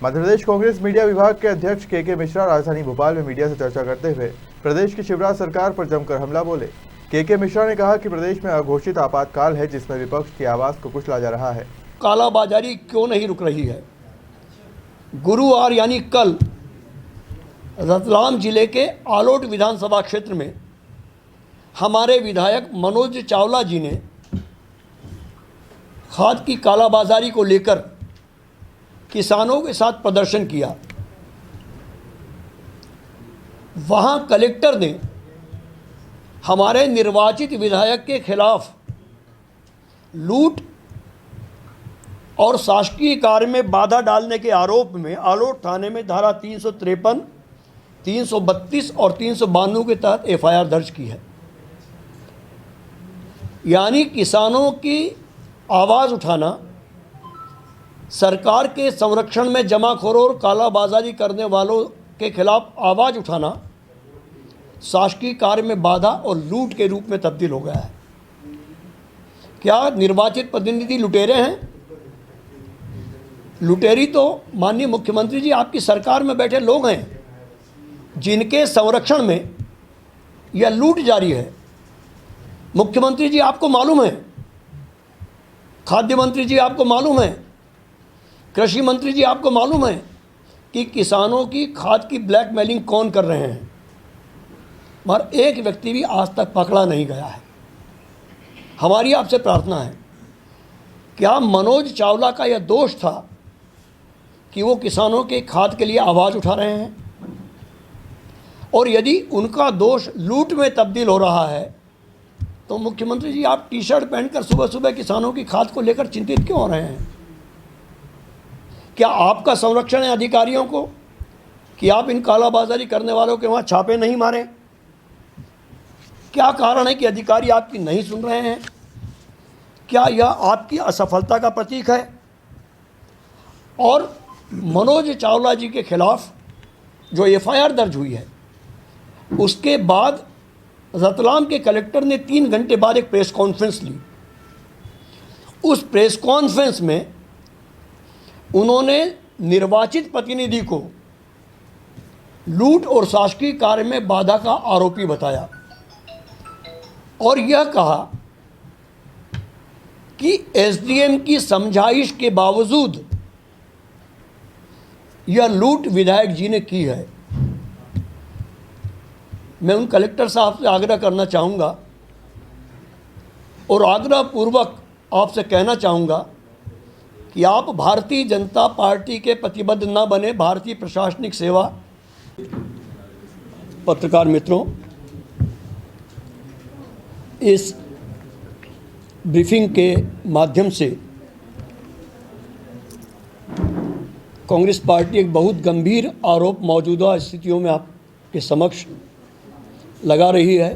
Madhya Pradesh Congress media विभाग के अध्यक्ष के मिश्रा राजधानी भोपाल में मीडिया से चर्चा करते हुए प्रदेश की शिवराज सरकार पर जमकर हमला बोले। के मिश्रा ने कहा कि प्रदेश में अघोषित आपातकाल है जिसमें विपक्ष की आवाज को कुचला जा रहा है। कालाबाजारी क्यों नहीं रुक रही है? गुरुवार यानी कल रतलाम जिले के आलोट विधानसभा क्षेत्र में हमारे विधायक मनोज चावला जी ने खाद की कालाबाजारी को लेकर किसानों के साथ प्रदर्शन किया। वहां कलेक्टर ने हमारे निर्वाचित विधायक के खिलाफ लूट और शासकीय कार्य में बाधा डालने के आरोप में आलोट थाने में धारा 353, 332 और 392 के तहत एफआईआर दर्ज की है। यानी किसानों की आवाज़ उठाना, सरकार के संरक्षण में जमाखोरों और कालाबाजारी करने वालों के खिलाफ आवाज़ उठाना शासकीय कार्य में बाधा और लूट के रूप में तब्दील हो गया है। क्या निर्वाचित प्रतिनिधि लुटेरे हैं? लुटेरी तो माननीय मुख्यमंत्री जी आपकी सरकार में बैठे लोग हैं जिनके संरक्षण में यह लूट जारी है। मुख्यमंत्री जी आपको मालूम है, खाद्य मंत्री जी आपको मालूम है, कृषि मंत्री जी आपको मालूम है कि किसानों की खाद की ब्लैकमेलिंग कौन कर रहे हैं, मगर एक व्यक्ति भी आज तक पकड़ा नहीं गया है। हमारी आपसे प्रार्थना है, क्या मनोज चावला का यह दोष था कि वो किसानों के खाद के लिए आवाज़ उठा रहे हैं? और यदि उनका दोष लूट में तब्दील हो रहा है तो मुख्यमंत्री जी आप टी शर्ट पहनकर सुबह सुबह किसानों की खाद को लेकर चिंतित क्यों हो रहे हैं? क्या आपका संरक्षण है अधिकारियों को कि आप इन कालाबाजारी करने वालों के वहाँ छापे नहीं मारें? क्या कारण है कि अधिकारी आपकी नहीं सुन रहे हैं? क्या यह आपकी असफलता का प्रतीक है? और मनोज चावला जी के खिलाफ जो एफआईआर दर्ज हुई है उसके बाद रतलाम के कलेक्टर ने 3 घंटे बाद एक प्रेस कॉन्फ्रेंस ली। उस प्रेस कॉन्फ्रेंस में उन्होंने निर्वाचित प्रतिनिधि को लूट और शासकीय कार्य में बाधा का आरोपी बताया और यह कहा कि एसडीएम की समझाइश के बावजूद यह लूट विधायक जी ने की है। मैं उन कलेक्टर साहब से आग्रह करना चाहूँगा और आग्रहपूर्वक आपसे कहना चाहूँगा कि आप भारतीय जनता पार्टी के प्रतिबद्ध न बने। भारतीय प्रशासनिक सेवा, पत्रकार मित्रों, इस ब्रीफिंग के माध्यम से कांग्रेस पार्टी एक बहुत गंभीर आरोप मौजूदा स्थितियों में आपके समक्ष लगा रही है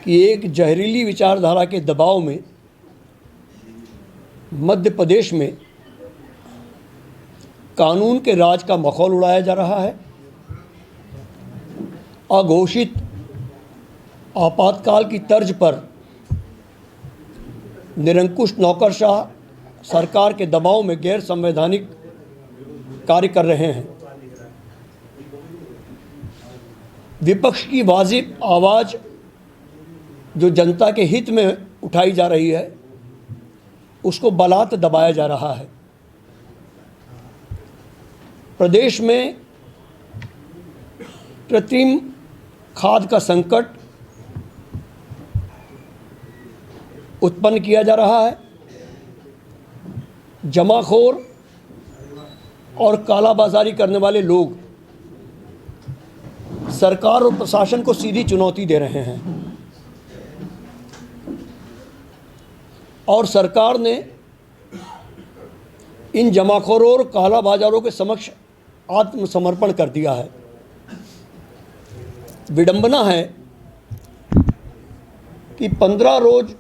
कि एक जहरीली विचारधारा के दबाव में मध्य प्रदेश में कानून के राज का मखौल उड़ाया जा रहा है। अघोषित आपातकाल की तर्ज पर निरंकुश नौकरशाह सरकार के दबाव में गैर संवैधानिक कार्य कर रहे हैं। विपक्ष की वाजिब आवाज़ जो जनता के हित में उठाई जा रही है उसको बलात् दबाया जा रहा है। प्रदेश में कृत्रिम खाद का संकट उत्पन्न किया जा रहा है। जमाखोर और कालाबाजारी करने वाले लोग सरकार और प्रशासन को सीधी चुनौती दे रहे हैं और सरकार ने इन जमाखोरों और कालाबाजारों के समक्ष आत्मसमर्पण कर दिया है। विडंबना है कि 15 रोज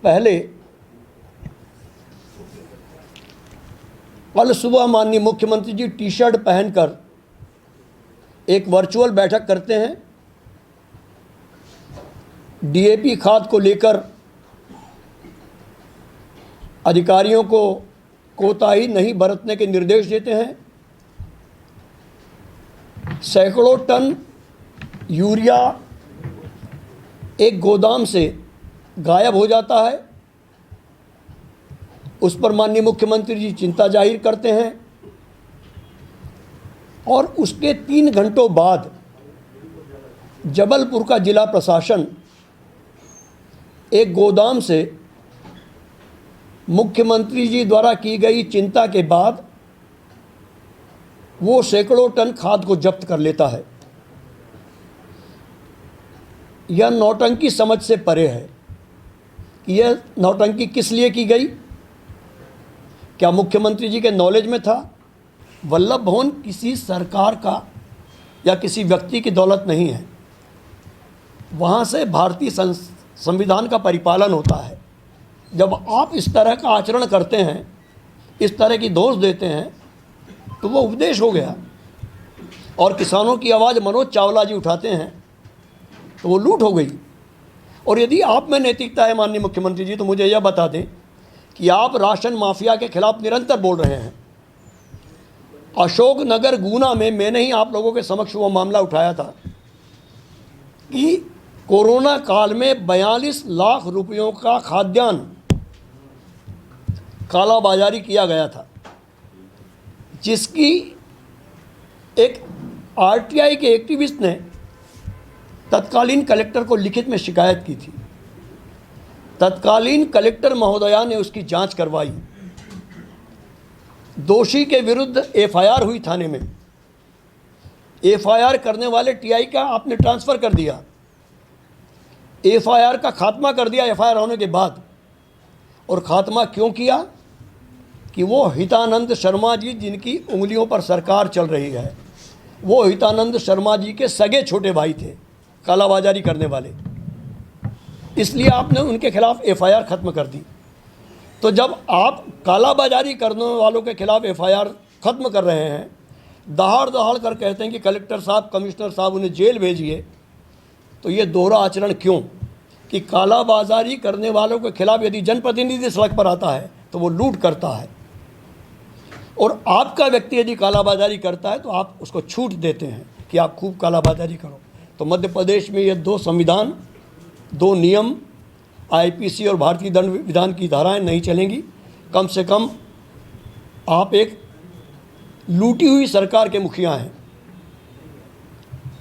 पहले कल सुबह माननीय मुख्यमंत्री जी टी शर्ट पहनकर एक वर्चुअल बैठक करते हैं। डीएपी खाद को लेकर अधिकारियों को कोताही नहीं बरतने के निर्देश देते हैं। सैकड़ों टन यूरिया एक गोदाम से गायब हो जाता है, उस पर माननीय मुख्यमंत्री जी चिंता जाहिर करते हैं और उसके 3 घंटों बाद जबलपुर का जिला प्रशासन एक गोदाम से मुख्यमंत्री जी द्वारा की गई चिंता के बाद वो सैकड़ों टन खाद को जब्त कर लेता है। यह नौटंकी समझ से परे है कि यह नौटंकी किस लिए की गई। क्या मुख्यमंत्री जी के नॉलेज में था? वल्लभ भवन किसी सरकार का या किसी व्यक्ति की दौलत नहीं है, वहाँ से भारतीय संविधान का परिपालन होता है। जब आप इस तरह का आचरण करते हैं, इस तरह की दोष देते हैं, तो वो उपदेश हो गया। और किसानों की आवाज़ मनोज चावला जी उठाते हैं तो वो लूट हो गई। और यदि आप में नैतिकता है माननीय मुख्यमंत्री जी, तो मुझे यह बता दें कि आप राशन माफिया के खिलाफ निरंतर बोल रहे हैं। अशोकनगर गुना में मैंने ही आप लोगों के समक्ष वो मामला उठाया था कि कोरोना काल में 42 लाख रुपयों का खाद्यान्न कालाबाजारी किया गया था, जिसकी एक आरटीआई के एक्टिविस्ट ने तत्कालीन कलेक्टर को लिखित में शिकायत की थी। तत्कालीन कलेक्टर महोदया ने उसकी जांच करवाई। दोषी के विरुद्ध एफआईआर हुई थाने में। एफआईआर करने वाले टीआई का आपने ट्रांसफ़र कर दिया। एफआईआर का खात्मा कर दिया एफआईआर होने के बाद। और खात्मा क्यों किया? कि वो हितानंद शर्मा जी, जिनकी उंगलियों पर सरकार चल रही है, वो हितानंद शर्मा जी के सगे छोटे भाई थे कालाबाजारी करने वाले, इसलिए आपने उनके खिलाफ एफआईआर खत्म कर दी। तो जब आप कालाबाजारी करने वालों के खिलाफ एफआईआर खत्म कर रहे हैं, दहाड़ दहाड़ कर कहते हैं कि कलेक्टर साहब, कमिश्नर साहब उन्हें जेल भेजिए, तो ये दोहरा आचरण क्यों? कि कालाबाजारी करने वालों के खिलाफ यदि जनप्रतिनिधि सड़क पर आता है तो वो लूट करता है, और आपका व्यक्ति यदि कालाबाजारी करता है तो आप उसको छूट देते हैं कि आप खूब कालाबाजारी करो। तो मध्य प्रदेश में ये 2 संविधान, 2 नियम, आईपीसी और भारतीय दंड विधान की धाराएं नहीं चलेंगी। कम से कम आप एक लूटी हुई सरकार के मुखिया हैं,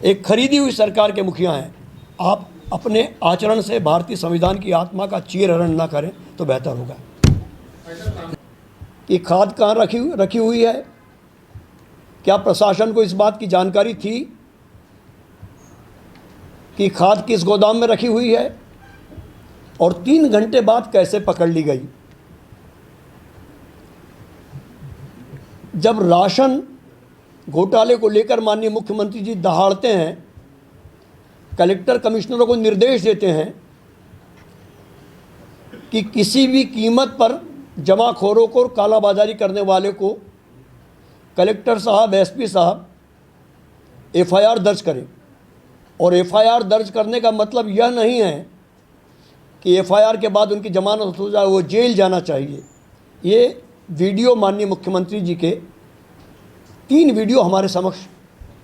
एक खरीदी हुई सरकार के मुखिया हैं। आप अपने आचरण से भारतीय संविधान की आत्मा का चीरहरण ना करें तो बेहतर होगा। कि खाद कहाँ रखी हुई है, क्या प्रशासन को इस बात की जानकारी थी कि खाद किस गोदाम में रखी हुई है? और 3 घंटे बाद कैसे पकड़ ली गई? जब राशन घोटाले को लेकर माननीय मुख्यमंत्री जी दहाड़ते हैं, कलेक्टर कमिश्नरों को निर्देश देते हैं कि किसी भी कीमत पर जमाखोरों को और कालाबाजारी करने वाले को कलेक्टर साहब, एसपी साहब एफआईआर दर्ज करें। और एफआईआर दर्ज करने का मतलब यह नहीं है कि एफआईआर के बाद उनकी जमानत हो जाए, वो जेल जाना चाहिए। ये वीडियो माननीय मुख्यमंत्री जी के 3 वीडियो हमारे समक्ष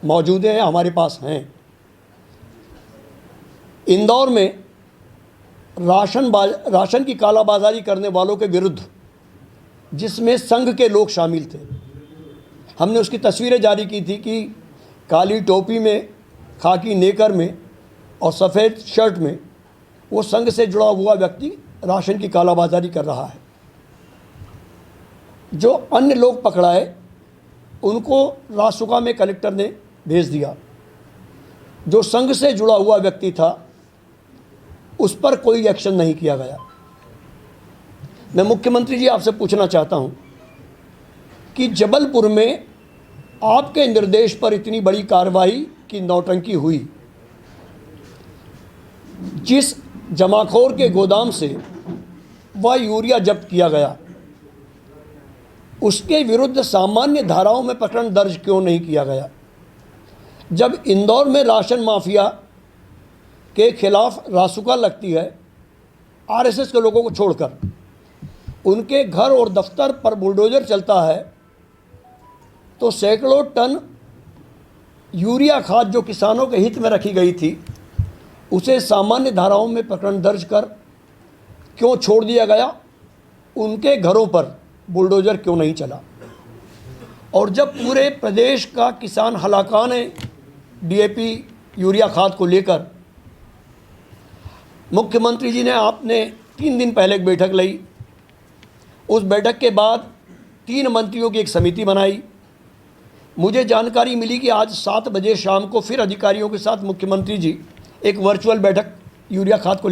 मौजूद हैं, हमारे पास हैं। इंदौर में राशन की कालाबाजारी करने वालों के विरुद्ध, जिसमें संघ के लोग शामिल थे, हमने उसकी तस्वीरें जारी की थी कि काली टोपी में, खाकी नेकर में और सफ़ेद शर्ट में वो संघ से जुड़ा हुआ व्यक्ति राशन की कालाबाजारी कर रहा है। जो अन्य लोग पकड़ाए उनको रासुका में कलेक्टर ने भेज दिया। जो संघ से जुड़ा हुआ व्यक्ति था उस पर कोई एक्शन नहीं किया गया। मैं मुख्यमंत्री जी आपसे पूछना चाहता हूं कि जबलपुर में आपके निर्देश पर इतनी बड़ी कार्रवाई की नौटंकी हुई, जिस जमाखोर के गोदाम से वह यूरिया जब्त किया गया, उसके विरुद्ध सामान्य धाराओं में प्रकरण दर्ज क्यों नहीं किया गया? जब इंदौर में राशन माफिया के खिलाफ रासुका लगती है आरएसएस के लोगों को छोड़कर, उनके घर और दफ्तर पर बुलडोजर चलता है तो सैकड़ों टन यूरिया खाद जो किसानों के हित में रखी गई थी उसे सामान्य धाराओं में प्रकरण दर्ज कर क्यों छोड़ दिया गया, उनके घरों पर बुलडोजर क्यों नहीं चला। और जब पूरे प्रदेश का किसान हलाकान है डीएपी यूरिया खाद को लेकर, मुख्यमंत्री जी ने आपने 3 दिन पहले एक बैठक ली। उस बैठक के बाद 3 मंत्रियों की एक समिति बनाई। मुझे जानकारी मिली कि आज 7 बजे शाम को फिर अधिकारियों के साथ मुख्यमंत्री जी एक वर्चुअल बैठक यूरिया खाद को